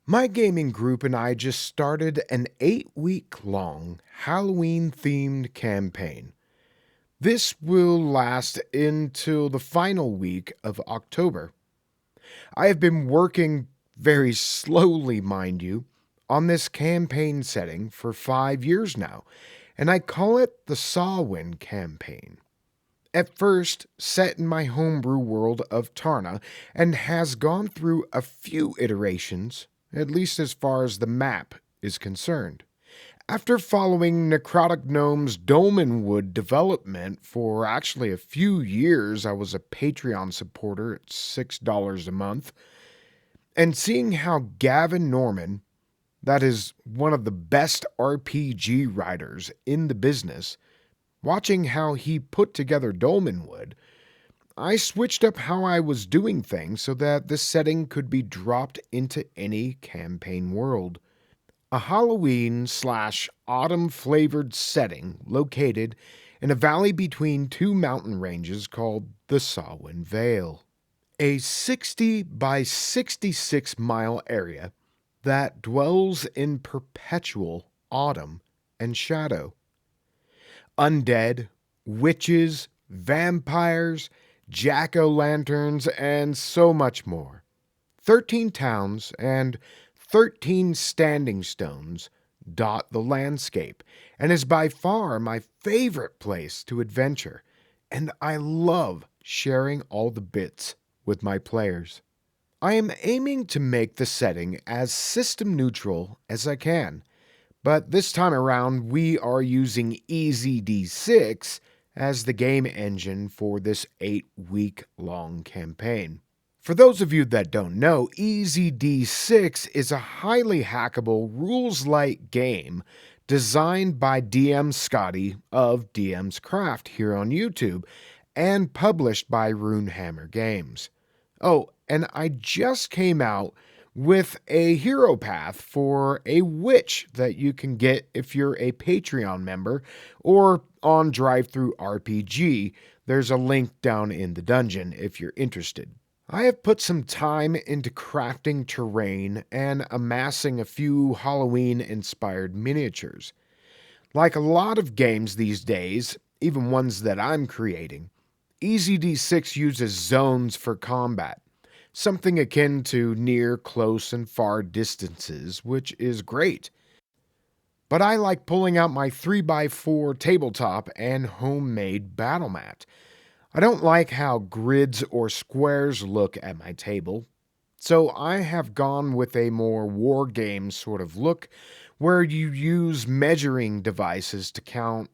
My gaming group and I just started an 8-week long Halloween themed campaign. This will last until the final week of October. I have been working very slowly, mind you, on this campaign setting for 5 years now, and I call it the Sawin campaign. At first, set in my homebrew world of Tarna, and has gone through a few iterations, at least as far as the map is concerned. After following Necrotic Gnome's Dolmenwood development for actually a few years, I was a Patreon supporter at $6 a month, and seeing how Gavin Norman, that is one of the best RPG writers in the business, watching how he put together Dolmenwood, I switched up how I was doing things so that this setting could be dropped into any campaign world. A Halloween/autumn flavored setting located in a valley between two mountain ranges called the Sawin Vale. A 60 by 66 mile area that dwells in perpetual autumn and shadow. Undead, witches, vampires, jack-o'-lanterns, and so much more. 13 towns and 13 standing stones dot the landscape, and is by far my favorite place to adventure, and I love sharing all the bits with my players. I am aiming to make the setting as system neutral as I can, but this time around we are using EZD6 as the game engine for this 8-week long campaign. For those of you that don't know, EZD6 is a highly hackable, rules-light game designed by DM Scotty of DM's Craft here on YouTube and published by Runehammer Games. Oh, and I just came out with a hero path for a witch that you can get if you're a Patreon member or on DriveThruRPG. There's a link down in the dungeon if you're interested. I have put some time into crafting terrain and amassing a few Halloween-inspired miniatures. Like a lot of games these days, even ones that I'm creating, EZD6 uses zones for combat, something akin to near, close, and far distances, which is great. But I like pulling out my 3x4 tabletop and homemade battle mat. I don't like how grids or squares look at my table, so I have gone with a more war game sort of look where you use measuring devices to count,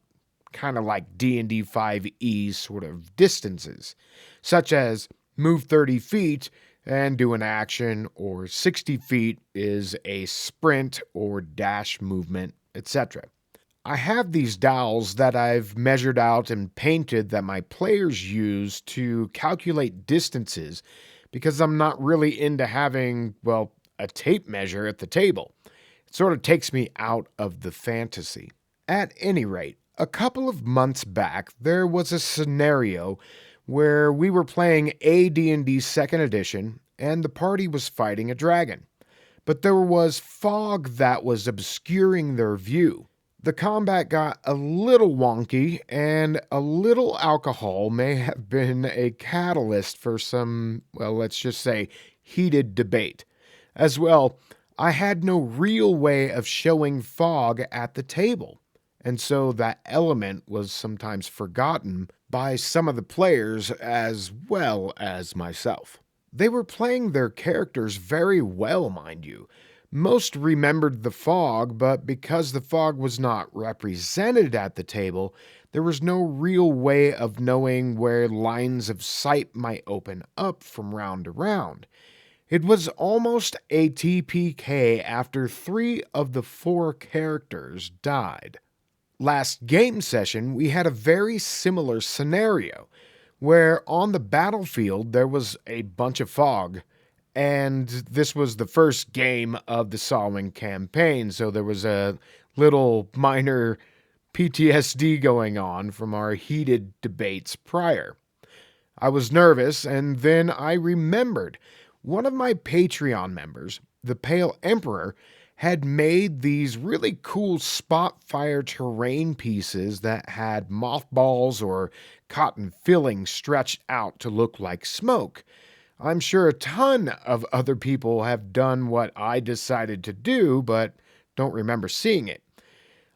kind of like D&D 5e sort of distances, such as move 30 feet and do an action, or 60 feet is a sprint or dash movement, etc. I have these dowels that I've measured out and painted that my players use to calculate distances because I'm not really into having, well, a tape measure at the table. It sort of takes me out of the fantasy. At any rate, a couple of months back, there was a scenario where we were playing AD&D 2nd Edition and the party was fighting a dragon. But there was fog that was obscuring their view. The combat got a little wonky, and a little alcohol may have been a catalyst for some, well, let's just say, heated debate. As well, I had no real way of showing fog at the table, and so that element was sometimes forgotten by some of the players as well as myself. They were playing their characters very well, mind you. Most remembered the fog, but because the fog was not represented at the table, there was no real way of knowing where lines of sight might open up from round to round. It was almost a TPK after 3 of the 4 characters died. Last game session, we had a very similar scenario, where on the battlefield there was a bunch of fog, and this was the first game of the Sawin campaign, so there was a little minor PTSD going on from our heated debates prior. I was nervous, and then I remembered one of my Patreon members the Pale Emperor had made these really cool spot fire terrain pieces that had mothballs or cotton filling stretched out to look like smoke. I'm sure a ton of other people have done what I decided to do, but don't remember seeing it.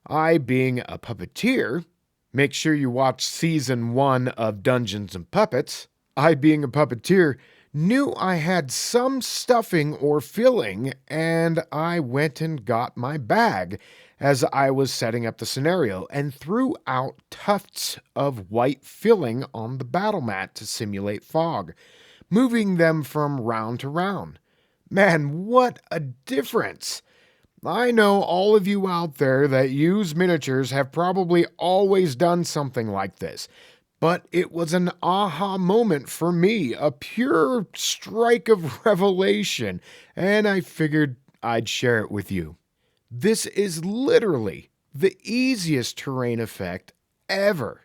I, being a puppeteer, make sure you watch season 1 of Dungeons and Puppets. I, being a puppeteer, knew I had some stuffing or filling, and I went and got my bag as I was setting up the scenario and threw out tufts of white filling on the battle mat to simulate fog, moving them from round to round. Man, what a difference! I know all of you out there that use miniatures have probably always done something like this, but it was an aha moment for me, a pure strike of revelation, and I figured I'd share it with you. This is literally the easiest terrain effect ever.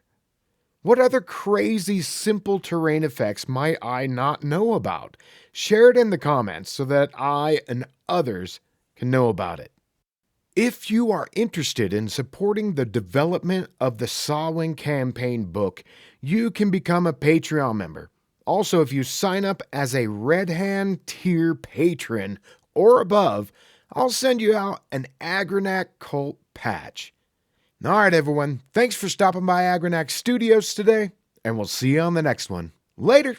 What other crazy simple terrain effects might I not know about? Share it in the comments so that I and others can know about it. If you are interested in supporting the development of the Samhain campaign book, you can become a Patreon member. Also, if you sign up as a Red Hand tier patron or above, I'll send you out an Agranak cult patch. All right, everyone. Thanks for stopping by Agranak Studios today, and we'll see you on the next one. Later!